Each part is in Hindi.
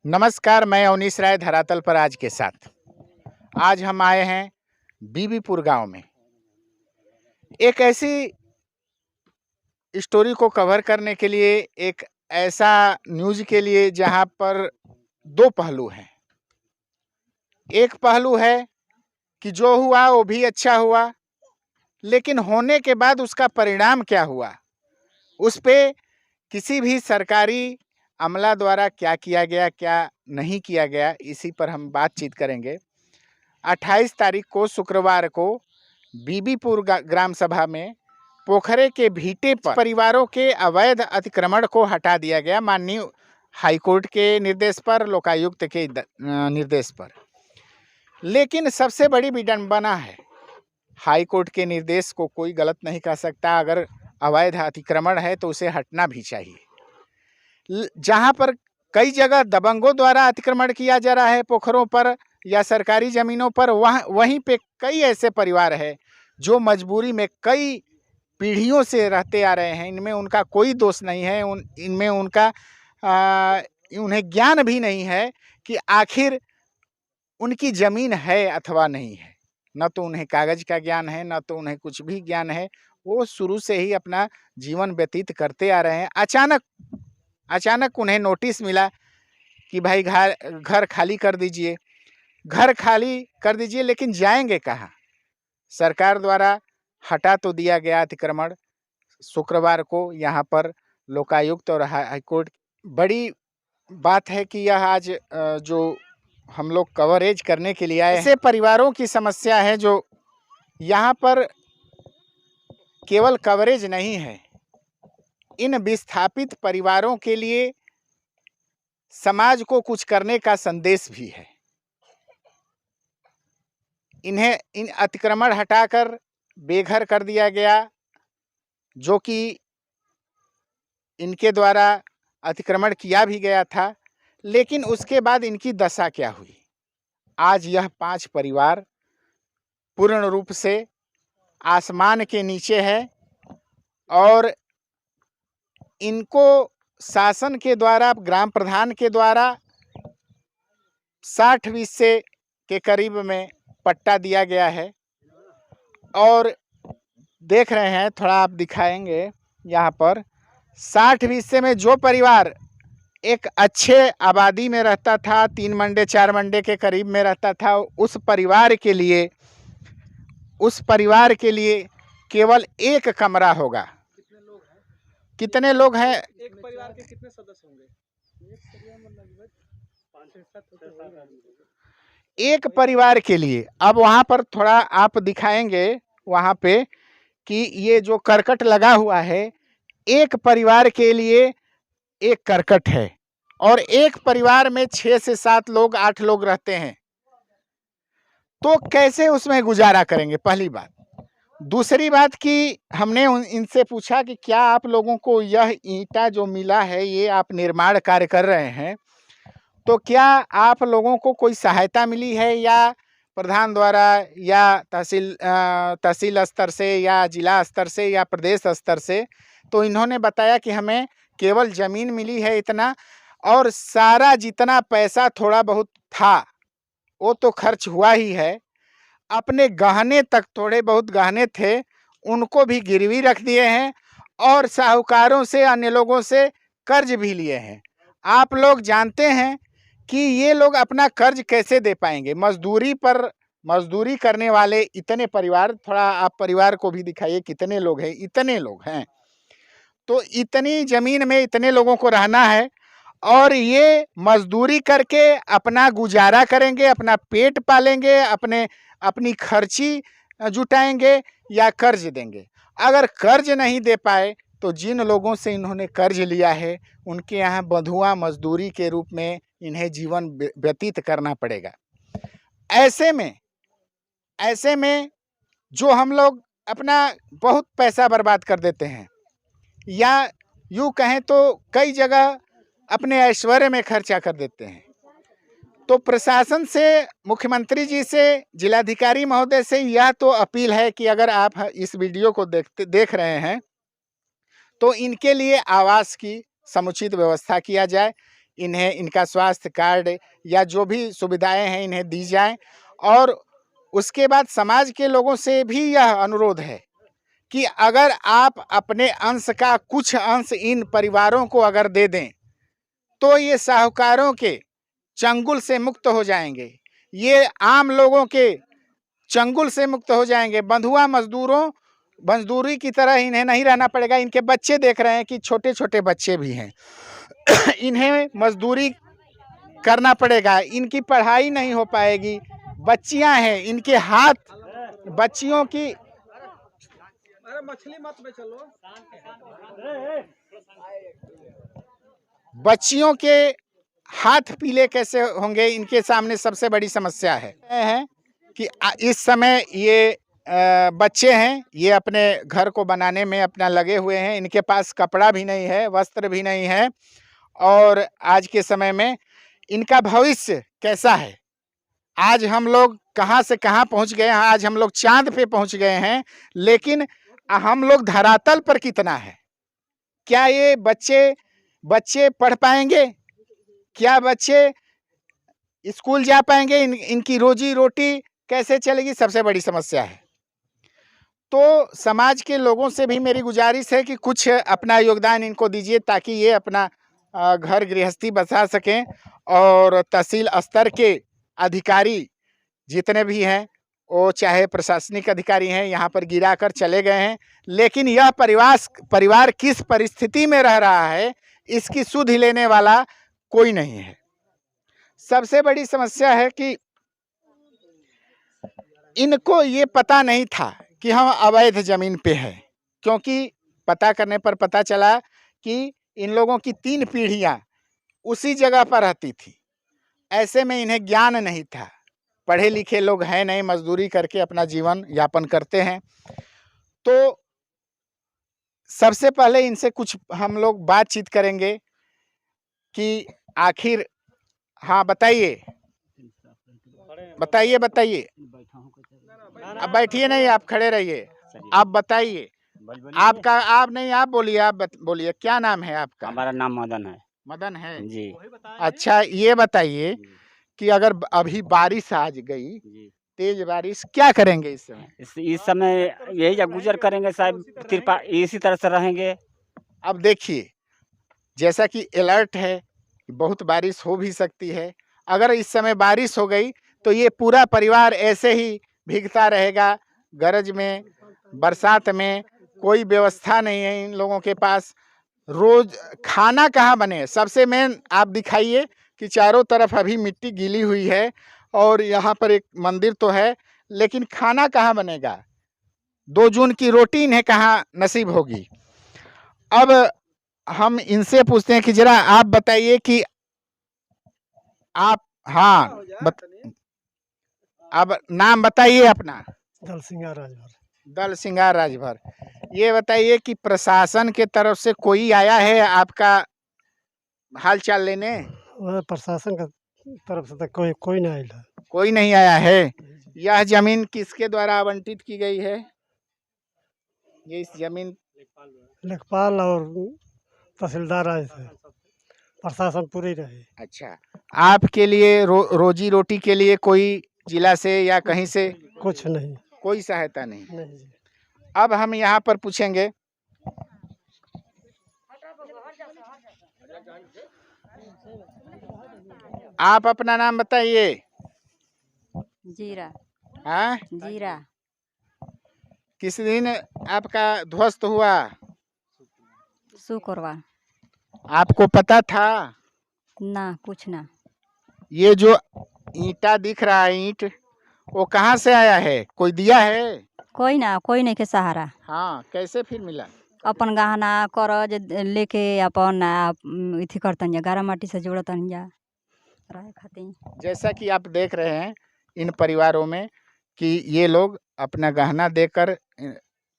नमस्कार, मैं अवनीश राय धरातल पर आज के साथ। आज हम आए हैं बीबीपुर गांव में एक ऐसी स्टोरी को कवर करने के लिए, एक ऐसा न्यूज़ के लिए जहां पर दो पहलू हैं। एक पहलू है कि जो हुआ वो भी अच्छा हुआ, लेकिन होने के बाद उसका परिणाम क्या हुआ, उस पे किसी भी सरकारी अमला द्वारा क्या किया गया, क्या नहीं किया गया, इसी पर हम बातचीत करेंगे। 28 तारीख को शुक्रवार को बीबीपुर ग्राम सभा में पोखरे के भीटे पर परिवारों के अवैध अतिक्रमण को हटा दिया गया, माननीय हाईकोर्ट के निर्देश पर, लोकायुक्त के निर्देश पर। लेकिन सबसे बड़ी विडंबना है, हाईकोर्ट के निर्देश को कोई गलत नहीं कह सकता। अगर अवैध अतिक्रमण है तो उसे हटना भी चाहिए। जहां पर कई जगह दबंगों द्वारा अतिक्रमण किया जा रहा है पोखरों पर या सरकारी ज़मीनों पर, वहीं पे कई ऐसे परिवार हैं जो मजबूरी में कई पीढ़ियों से रहते आ रहे हैं। इनमें उनका कोई दोष नहीं है, इनमें उनका उन्हें ज्ञान भी नहीं है कि आखिर उनकी ज़मीन है अथवा नहीं है। न तो उन्हें कागज़ का ज्ञान है, न तो उन्हें कुछ भी ज्ञान है। वो शुरू से ही अपना जीवन व्यतीत करते आ रहे हैं। अचानक उन्हें नोटिस मिला कि भाई घर खाली कर दीजिए, घर खाली कर दीजिए, लेकिन जाएंगे कहाँ? सरकार द्वारा हटा तो दिया गया अतिक्रमण शुक्रवार को यहाँ पर लोकायुक्त और हाईकोर्ट। बड़ी बात है कि यह आज जो हम लोग कवरेज करने के लिए आए, ऐसे परिवारों की समस्या है जो यहाँ पर केवल कवरेज नहीं है, इन विस्थापित परिवारों के लिए समाज को कुछ करने का संदेश भी है। इन्हें इन अतिक्रमण हटाकर बेघर कर दिया गया, जो कि इनके द्वारा अतिक्रमण किया भी गया था। लेकिन उसके बाद इनकी दशा क्या हुई? आज यह 5 परिवार पूर्ण रूप से आसमान के नीचे है और इनको शासन के द्वारा, ग्राम प्रधान के द्वारा 60 हिस्से के करीब में पट्टा दिया गया है। और देख रहे हैं, थोड़ा आप दिखाएंगे, यहाँ पर 60 हिस्से में जो परिवार एक अच्छे आबादी में रहता था, 3 मंडे 4 मंडे के करीब में रहता था, उस परिवार के लिए केवल एक कमरा होगा। कितने लोग हैं? एक परिवार के कितने सदस्य होंगे? एक परिवार के लिए। अब वहाँ पर थोड़ा आप दिखाएंगे वहाँ पे कि ये जो करकट लगा हुआ है, एक परिवार के लिए एक करकट है और एक परिवार में 6 से 7 लोग, 8 लोग रहते हैं। तो कैसे उसमें गुजारा करेंगे? पहली बात। दूसरी बात कि हमने इनसे पूछा कि क्या आप लोगों को यह ईंटा जो मिला है, ये आप निर्माण कार्य कर रहे हैं, तो क्या आप लोगों को कोई सहायता मिली है या प्रधान द्वारा या तहसील स्तर से या जिला स्तर से या प्रदेश स्तर से? तो इन्होंने बताया कि हमें केवल ज़मीन मिली है इतना, और सारा जितना पैसा थोड़ा बहुत था वो तो खर्च हुआ ही है। अपने गहने तक, थोड़े बहुत गहने थे, उनको भी गिरवी रख दिए हैं और साहूकारों से, अन्य लोगों से कर्ज भी लिए हैं। आप लोग जानते हैं कि ये लोग अपना कर्ज कैसे दे पाएंगे? मजदूरी करने वाले इतने परिवार, थोड़ा आप परिवार को भी दिखाइए, कितने लोग हैं? इतने लोग हैं। तो इतनी ज़मीन में इतने लोगों को रहना है और ये मजदूरी करके अपना गुजारा करेंगे, अपना पेट पालेंगे, अपनी खर्ची जुटाएंगे या कर्ज देंगे? अगर कर्ज नहीं दे पाए तो जिन लोगों से इन्होंने कर्ज लिया है उनके यहाँ बंधुआ मजदूरी के रूप में इन्हें जीवन व्यतीत करना पड़ेगा। ऐसे में जो हम लोग अपना बहुत पैसा बर्बाद कर देते हैं, या यूँ कहें तो कई जगह अपने ऐश्वर्य में खर्चा कर देते हैं। तो प्रशासन से, मुख्यमंत्री जी से, जिलाधिकारी महोदय से यह तो अपील है कि अगर आप इस वीडियो को देख रहे हैं तो इनके लिए आवास की समुचित व्यवस्था किया जाए। इन्हें इनका स्वास्थ्य कार्ड या जो भी सुविधाएं हैं इन्हें दी जाएं। और उसके बाद समाज के लोगों से भी यह अनुरोध है कि अगर आप अपने अंश का कुछ अंश इन परिवारों को अगर दे दें तो ये साहूकारों के चंगुल से मुक्त हो जाएंगे, ये आम लोगों के चंगुल से मुक्त हो जाएंगे। बंधुआ मजदूरी की तरह इन्हें नहीं रहना पड़ेगा। इनके बच्चे देख रहे हैं कि छोटे छोटे बच्चे भी हैं इन्हें मजदूरी करना पड़ेगा, इनकी पढ़ाई नहीं हो पाएगी। बच्चियां हैं, इनके हाथ बच्चियों की अरे मछली मत में चलो। बच्चियों के हाथ पीले कैसे होंगे, इनके सामने सबसे बड़ी समस्या है कि इस समय ये बच्चे हैं, ये अपने घर को बनाने में अपना लगे हुए हैं। इनके पास कपड़ा भी नहीं है, वस्त्र भी नहीं है, और आज के समय में इनका भविष्य कैसा है। आज हम लोग कहाँ से कहाँ पहुँच गए हैं, आज हम लोग चांद पे पहुँच गए हैं, लेकिन हम लोग धरातल पर कितना है। क्या ये बच्चे पढ़ पाएंगे? क्या बच्चे स्कूल जा पाएंगे? इनकी रोजी रोटी कैसे चलेगी, सबसे बड़ी समस्या है। तो समाज के लोगों से भी मेरी गुजारिश है कि कुछ अपना योगदान इनको दीजिए ताकि ये अपना घर गृहस्थी बसा सकें। और तहसील स्तर के अधिकारी जितने भी हैं, वो चाहे प्रशासनिक अधिकारी हैं, यहाँ पर गिरा कर चले गए हैं, लेकिन यह परिवार किस परिस्थिति में रह रहा है इसकी सुध लेने वाला कोई नहीं है। सबसे बड़ी समस्या है कि इनको ये पता नहीं था कि हम अवैध जमीन पे हैं, क्योंकि पता करने पर पता चला कि इन लोगों की 3 पीढ़ियां उसी जगह पर रहती थी। ऐसे में इन्हें ज्ञान नहीं था, पढ़े लिखे लोग हैं नहीं, मजदूरी करके अपना जीवन यापन करते हैं। तो सबसे पहले इनसे कुछ हम लोग बातचीत करेंगे कि आखिर, हाँ बताइए। अब बैठिए नहीं, आप खड़े रहिए। आप बताइए, आपका आप नहीं, आप बोलिए, बोलिए क्या नाम है आपका? हमारा नाम मदन है। मदन है जी। अच्छा, ये बताइए कि अगर अभी बारिश आज गई, तेज बारिश, क्या करेंगे इस समय? इस समय यही जब गुजर करेंगे साहब, कृपा इसी तरह से रहेंगे। अब देखिए, जैसा कि अलर्ट है, बहुत बारिश हो भी सकती है। अगर इस समय बारिश हो गई तो ये पूरा परिवार ऐसे ही भीगता रहेगा गरज में, बरसात में। कोई व्यवस्था नहीं है इन लोगों के पास। रोज खाना कहाँ बने? सबसे मेन आप दिखाइए कि चारों तरफ अभी मिट्टी गीली हुई है और यहाँ पर एक मंदिर तो है, लेकिन खाना कहाँ बनेगा? 2 जून की रोटी इन्हें कहाँ नसीब होगी? अब हम इनसे पूछते हैं कि जरा आप बताइए कि आप, हाँ अब नाम बताइए अपना। दल सिंगार राजभर। दल सिंगार राजभर। ये बताइए कि प्रशासन के तरफ से कोई आया है आपका हाल चाल लेने? प्रशासन का तरफ से तो कोई नहीं आया। कोई नहीं आया है। यह जमीन किसके द्वारा आवंटित की गई है? ये इस जमीन लेखपाल और तहसीलदार आए थे, प्रशासन पूरी रहे। अच्छा, आपके लिए रोजी रोटी के लिए कोई जिला से या कहीं से कुछ नहीं, कोई सहायता नहीं? नहीं जी। अब हम यहाँ पर पूछेंगे, आप अपना नाम बताइए। जीरा। हाँ, जीरा। किस दिन आपका ध्वस्त हुआ? शुक्रवार। आपको पता था? ना, कुछ ना। ये जो ईंटा दिख रहा है, ईंट, वो कहाँ से आया है? कोई दिया है? कोई ना, कोई नहीं के सहारा। हाँ, कैसे फिर मिला? अपन गहना करज लेके अपन इथी करतन जा, गारा माटी से जोड़तन जा रहे खातिर। जैसा कि आप देख रहे हैं इन परिवारों में कि ये लोग अपना गहना देकर,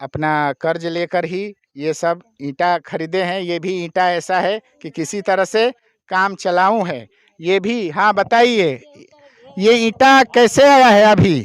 अपना कर्ज लेकर ही ये सब ईंटा खरीदे हैं। ये भी ईंटा ऐसा है कि किसी तरह से काम चलाऊं है ये भी। हाँ बताइए, ये ईंटा कैसे आया है अभी?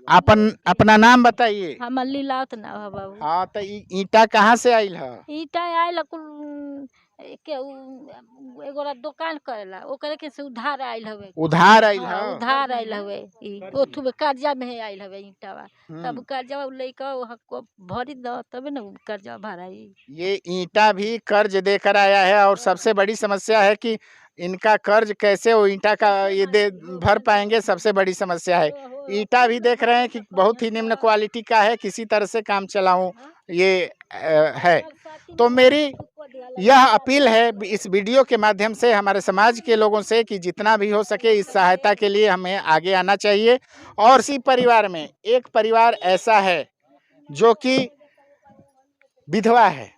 अपना नाम बताइए। हमर लीलावत ना हो बाबू। हाँ तो ईटा कहाँ से आइल है? ईटा आयल कुल के एगोरा दुकान करेला ओकरे के से उधार आयल हवे। उधार आइल हाँ, है? उधार आयल हवे। ई ओथु में कर्जा में आयल हवे ईटावा। तब कर्जा लेके को भरी द तबे ना कर्जा भराई। ये ईंटा भी कर्ज देकर आया है और सबसे बड़ी समस्या है कि इनका कर्ज कैसे वो ईंटा का ये दे भर पाएंगे, सबसे बड़ी समस्या है। ईंटा भी देख रहे हैं कि बहुत ही निम्न क्वालिटी का है, किसी तरह से काम चलाऊं ये है। तो मेरी यह अपील है इस वीडियो के माध्यम से हमारे समाज के लोगों से कि जितना भी हो सके इस सहायता के लिए हमें आगे आना चाहिए। और इसी परिवार में एक परिवार ऐसा है जो कि विधवा है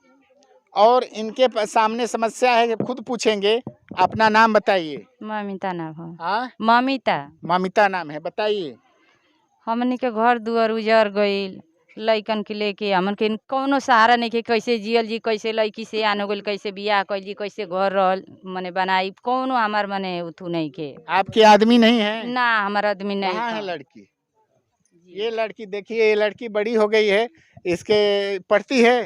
और इनके सामने समस्या है, खुद पूछेंगे। अपना नाम बताइए। ममिता नाम है। हाँ, ममिता नाम है, बताइए। हमनी के घर दुआर उजड़ गईल, लइकन के लेके हमन के कौनो सहारा नहीं के, कैसे जियल जी, कैसे लड़की से आन हो गइल, कैसे बियाह कैल जी, कैसे घर रहल मने बनाई, कौनो हमार मने उथू नहीं के। आपके आदमी नहीं है? ना हमार आदमी नहीं। कहाँ है लड़की? ये लड़की देखिए, ये लड़की बड़ी हो गई है, इसके पढ़ती है?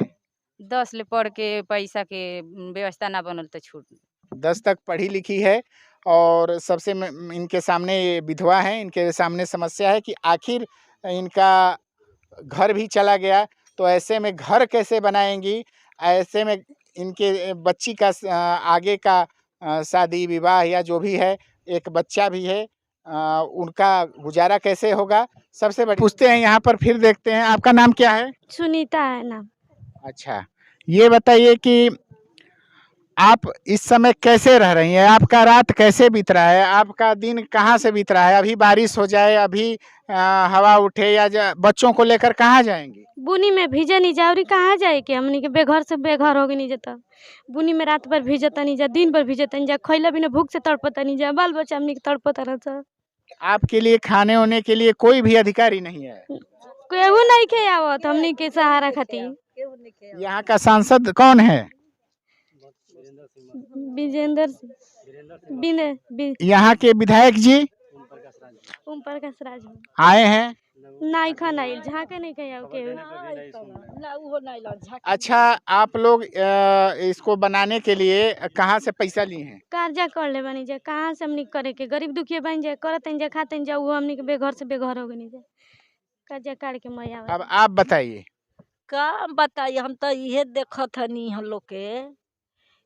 10 ले पढ़ के पैसा के व्यवस्था ना बनल तो छूट। 10 तक पढ़ी लिखी है और सबसे इनके सामने ये विधवा है, इनके सामने समस्या है कि आखिर इनका घर भी चला गया तो ऐसे में घर कैसे बनाएंगी, ऐसे में इनके बच्ची का आगे का शादी विवाह या जो भी है, एक बच्चा भी है, उनका गुजारा कैसे होगा। सबसे बड़ी पूछते हैं यहाँ पर, फिर देखते हैं। आपका नाम क्या है? सुनीता है नाम। अच्छा, ये बताइए कि आप इस समय कैसे रह रही हैं? आपका रात कैसे बीत रहा है? आपका दिन कहाँ से बीत रहा है? अभी बारिश हो जाए, अभी हवा उठे या बच्चों को लेकर कहाँ जाएंगी? बुनी में भीजे नहीं जाओ, कहाँ जाए के हमनी के बेघर से बेघर हो गई नहीं जाता। बुनी में रात भर भीजता नहीं जा, दिन भर भीजता नहीं जा, खैला बिना भूख से तड़पता नहीं जा, बाल बच्चा हमनी के तड़पता रहता। आपके लिए खाने होने के लिए कोई भी अधिकारी नहीं है? केहू नहीं के आवत हमनी के सहारा खातिर। यहाँ का सांसद कौन है? विजेंद्र सिंह। यहाँ के विधायक जी ओम प्रकाश राज आए हैं? नहीं खा नहीं झाके नहीं के आओ केहू। अच्छा, आप लोग इसको बनाने के लिए कहाँ से पैसा लिए हैं? कर्जा कर ले बनी जा, कहाँ से हमनी करे के, गरीब दुखिया बन जाए, करते जा खाते जा, वो हमनी के बेघर से बेघर हो गई जा, कर्जा काट के मैया। अब आप बताइए। का बताइए, हम तो इहे देखत हनी हम लोग के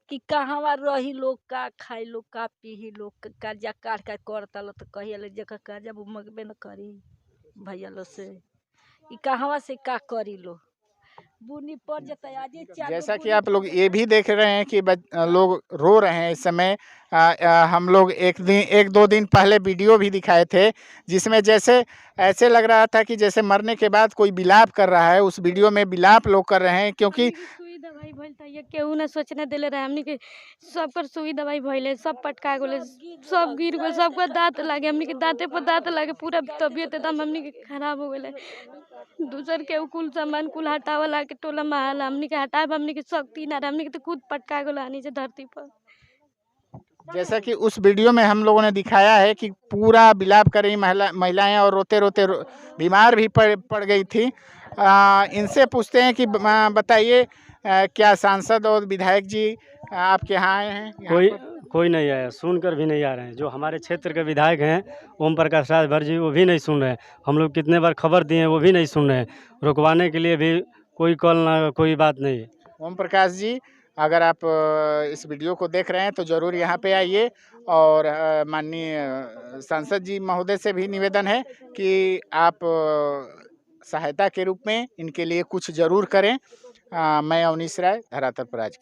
कि कहवा रही लोग, का खाई लोग, का पी लोग, कर्जा काट के करता लो तो कहिए ले जगह कर्जा वो मगबे न करी भैया लो से, ई कहवा से का करी लो, बुनी पड़ जाता है। आज जैसा कि आप लोग ये भी देख रहे हैं कि लोग रो रहे हैं इस समय। हम लोग एक दो दिन पहले वीडियो भी दिखाए थे जिसमें जैसे ऐसे लग रहा था कि जैसे मरने के बाद कोई विलाप कर रहा है। उस वीडियो में विलाप लोग कर रहे हैं क्योंकि दवाई भइल त ये केहू ना सोचने देले रहे हमनी के, सबकर सुई दवाई भइले, सब पटका गेले, सब गिर गेल, सबका दांत लागे, हमनी के दांते पर दांत लागे, पूरा तबियत एकदम हमनी के खराब हो गेले। दूसर के कुल सामान कुल हटावा ला के टोला महल हमनी के हटाब, हमनी के शक्ति ना, हमनी के तो खुद पटका गेल नीचे धरती पर। जैसा कि उस वीडियो में हम लोगों ने दिखाया है कि पूरा विलाप कर रही महिलाएं और रोते रोते बीमार भी पड़ गई थी। इनसे पूछते हैं कि बताइए, क्या सांसद और विधायक जी आपके यहाँ आए हैं? कोई नहीं आया, सुनकर भी नहीं आ रहे हैं। जो हमारे क्षेत्र के विधायक हैं ओम प्रकाश राजभर जी, वो भी नहीं सुन रहे हैं। हम लोग कितने बार खबर दिए हैं, वो भी नहीं सुन रहे हैं। रुकवाने के लिए भी कोई कॉल ना, कोई बात नहीं। ओम प्रकाश जी, अगर आप इस वीडियो को देख रहे हैं तो ज़रूर यहाँ पे आइए। और माननीय सांसद जी महोदय से भी निवेदन है कि आप सहायता के रूप में इनके लिए कुछ ज़रूर करें। मैं अवनीश राय, धरातल पर आज।